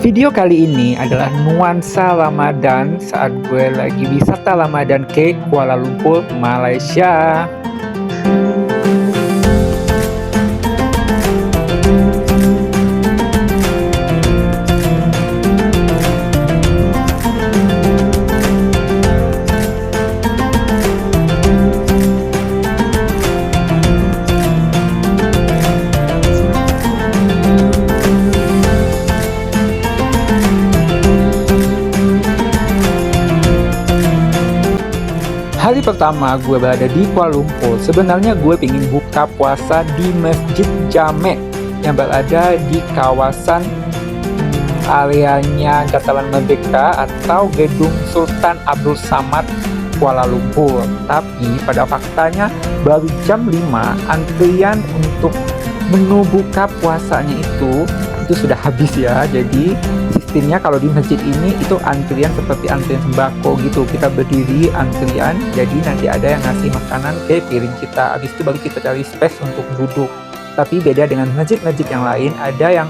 Video kali ini adalah nuansa Ramadan saat gue lagi wisata Ramadan ke Kuala Lumpur, Malaysia. Hari pertama gue berada di Kuala Lumpur, sebenarnya gue ingin buka puasa di Masjid Jamek yang berada di kawasan areanya Dataran Merdeka atau Gedung Sultan Abdul Samad Kuala Lumpur. Tapi pada faktanya baru jam 5 antrian untuk menu buka puasanya itu sudah habis ya. Jadi sistemnya kalau di masjid ini itu antrian seperti antrian sembako gitu, kita berdiri antrian, jadi nanti ada yang ngasih makanan ke piring kita, habis itu baru kita cari space untuk duduk. Tapi beda dengan masjid-masjid yang lain, ada yang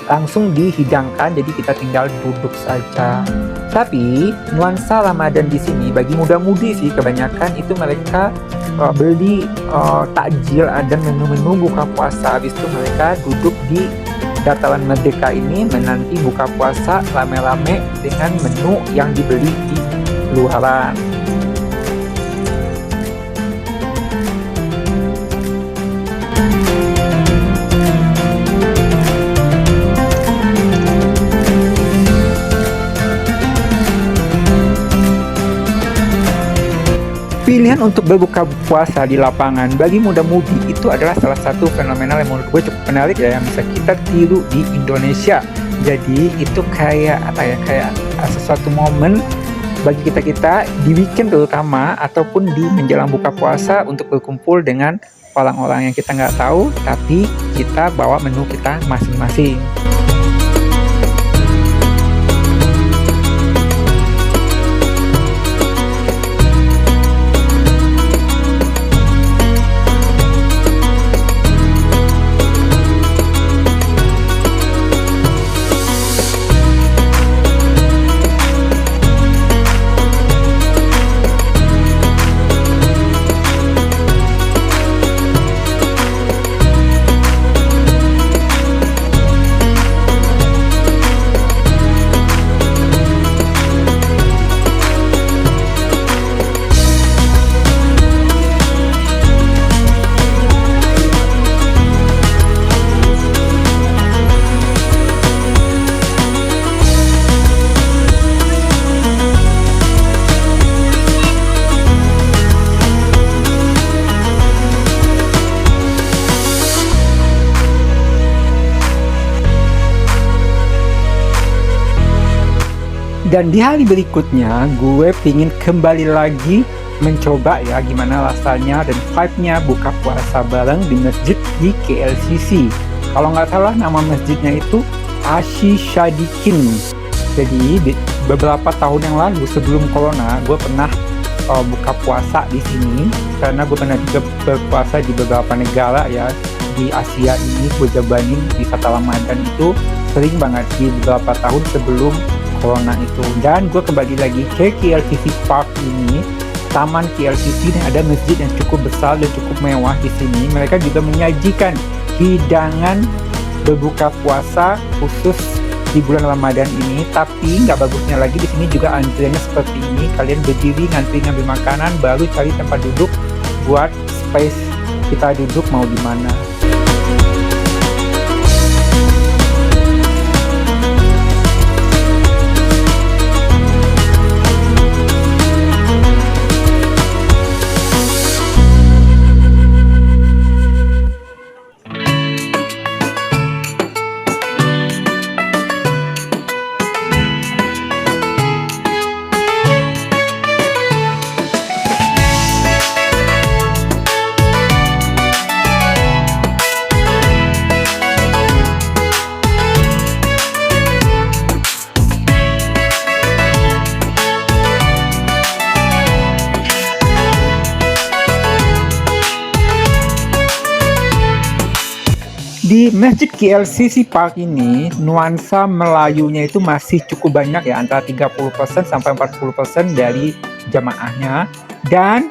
langsung dihidangkan, jadi kita tinggal duduk saja. Tapi nuansa Ramadan di sini bagi muda-mudi sih kebanyakan itu mereka beli takjil dan menu-menu buka puasa, habis itu mereka duduk di Dataran Merdeka ini menanti buka puasa rame-rame dengan menu yang dibeli di luaran. Pilihan untuk berbuka puasa di lapangan bagi muda-mudi itu adalah salah satu fenomenal yang menurut gue cukup menarik ya, yang bisa kita tiru di Indonesia. Jadi itu kayak sesuatu momen bagi kita di weekend terutama ataupun di menjelang buka puasa untuk berkumpul dengan orang-orang yang kita nggak tahu, tapi kita bawa menu kita masing-masing. Dan di hari berikutnya gue pingin kembali lagi mencoba ya gimana rasanya dan vibe-nya buka puasa bareng di masjid di KLCC. Kalau nggak salah nama masjidnya itu Asy Syadikin. Jadi beberapa tahun yang lalu sebelum corona gue pernah buka puasa di sini, karena gue pernah juga berpuasa di beberapa negara ya di Asia ini. Gue jabanin wisata Ramadan itu sering banget di beberapa tahun sebelum corona itu. Dan gue kembali lagi ke KLCC Park ini, Taman KLCC, dan ada masjid yang cukup besar dan cukup mewah di sini. Mereka juga menyajikan hidangan berbuka puasa khusus di bulan Ramadan ini. Tapi nggak bagusnya lagi di sini juga antriannya seperti ini. Kalian berdiri ngantri ngambil makanan, baru cari tempat duduk buat space kita duduk mau di mana. Di Masjid KLCC Park ini, nuansa Melayunya itu masih cukup banyak ya, antara 30% sampai 40% dari jamaahnya. Dan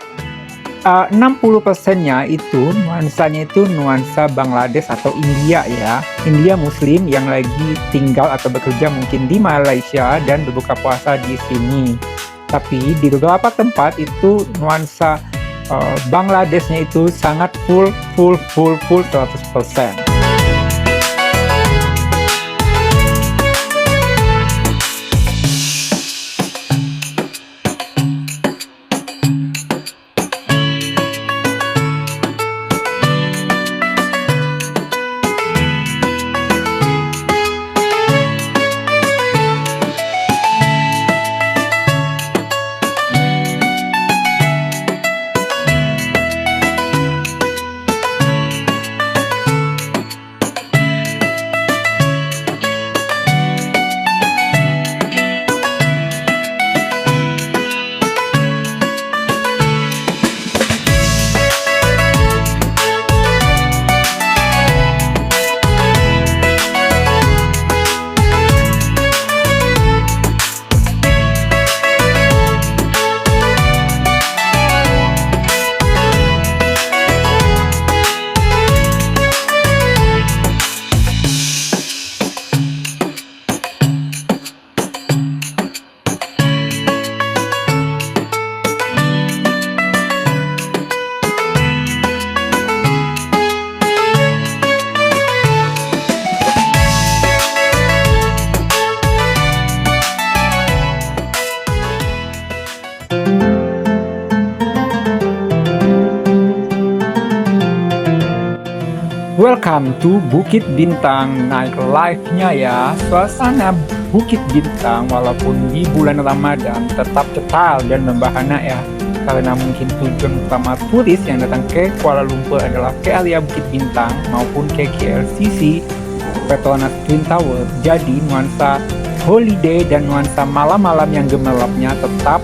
60%-nya itu nuansanya itu nuansa Bangladesh atau India ya. India Muslim yang lagi tinggal atau bekerja mungkin di Malaysia dan berbuka puasa di sini. Tapi di beberapa tempat itu nuansa Bangladeshnya itu sangat full 100%. Welcome to Bukit Bintang nightlife-nya ya. Suasana Bukit Bintang walaupun di bulan Ramadan tetap cetar dan membahana ya. Karena mungkin tujuan utama turis yang datang ke Kuala Lumpur adalah ke area Bukit Bintang maupun ke KLCC, Petronas Twin Tower. Jadi nuansa holiday dan nuansa malam-malam yang gemerlapnya tetap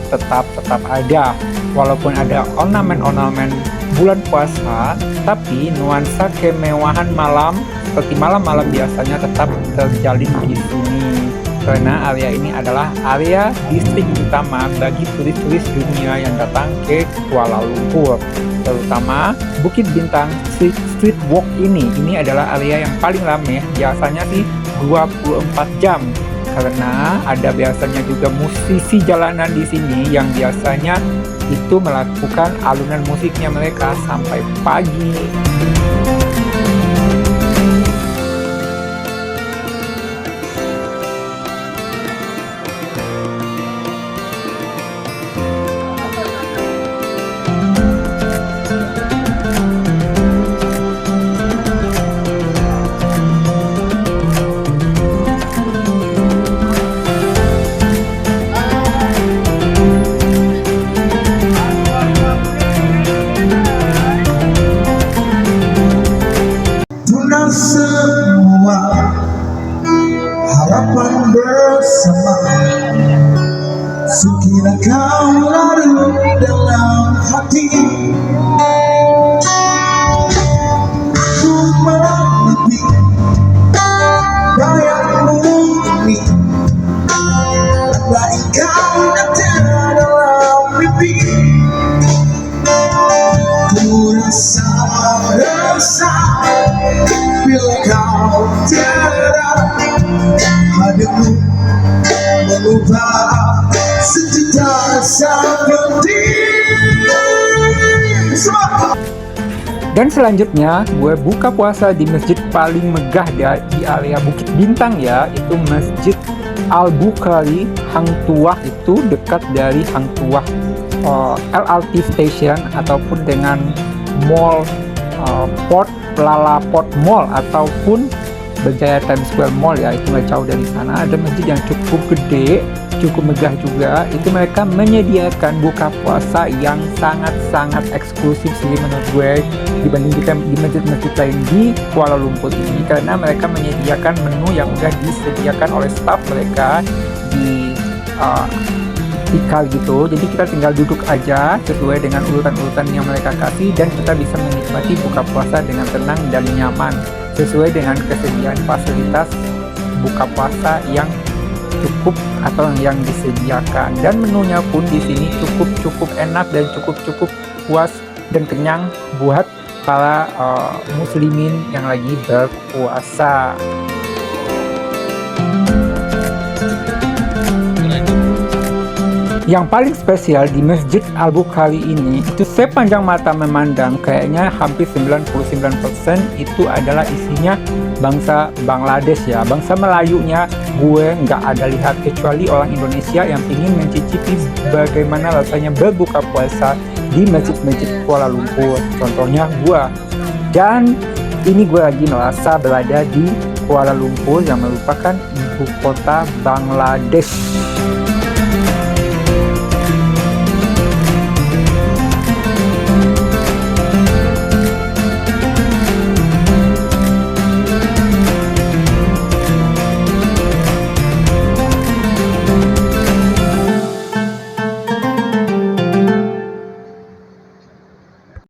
ada. Walaupun ada ornamen-ornamen bulan puasa, tapi nuansa kemewahan malam seperti malam-malam biasanya tetap terjalin di sini. Karena area ini adalah area distrik utama bagi turis-turis dunia yang datang ke Kuala Lumpur. Terutama Bukit Bintang Street Walk ini adalah area yang paling ramai, biasanya sih 24 jam. Karena ada biasanya juga musisi jalanan di sini yang biasanya itu melakukan alunan musiknya mereka sampai pagi. Semua harapan bersama, sekiranya kau larut dalam hati, aku mengerti bayangmu ini, andai kau ada dalam mimpi, ku rasa bila kau tiada hadirmu mengubah sejuta rasa pedih. Dan selanjutnya gue buka puasa di masjid paling megah di area Bukit Bintang ya, itu Masjid Al-Bukhari Hang Tuah, itu dekat dari Hang Tuah LRT Station ataupun dengan Mall Port Lalaport Mall ataupun Berjaya Times Square Mall ya, itu nggak jauh dari sana. Ada masjid yang cukup gede, cukup megah juga. Itu mereka menyediakan buka puasa yang sangat eksklusif sih menurut gue dibandingkan di masjid-masjid lain di Kuala Lumpur ini, karena mereka menyediakan menu yang udah disediakan oleh staff mereka di tikar gitu. Jadi kita tinggal duduk aja sesuai dengan urutan-urutan yang mereka kasih dan kita bisa menikmati buka puasa dengan tenang dan nyaman. sesuai dengan kesediaan fasilitas buka puasa yang cukup atau yang disediakan, dan menunya pun di sini cukup enak dan cukup puas dan kenyang buat para muslimin yang lagi berpuasa. Yang paling spesial di Masjid Al-Bukhari ini, itu sepanjang mata memandang kayaknya hampir 99% itu adalah isinya bangsa Bangladesh ya. Bangsa Melayunya gue nggak ada lihat, kecuali orang Indonesia yang ingin mencicipi bagaimana rasanya berbuka puasa di masjid-masjid Kuala Lumpur. Contohnya gue. Dan ini gue lagi merasa berada di Kuala Lumpur yang merupakan ibu kota Bangladesh.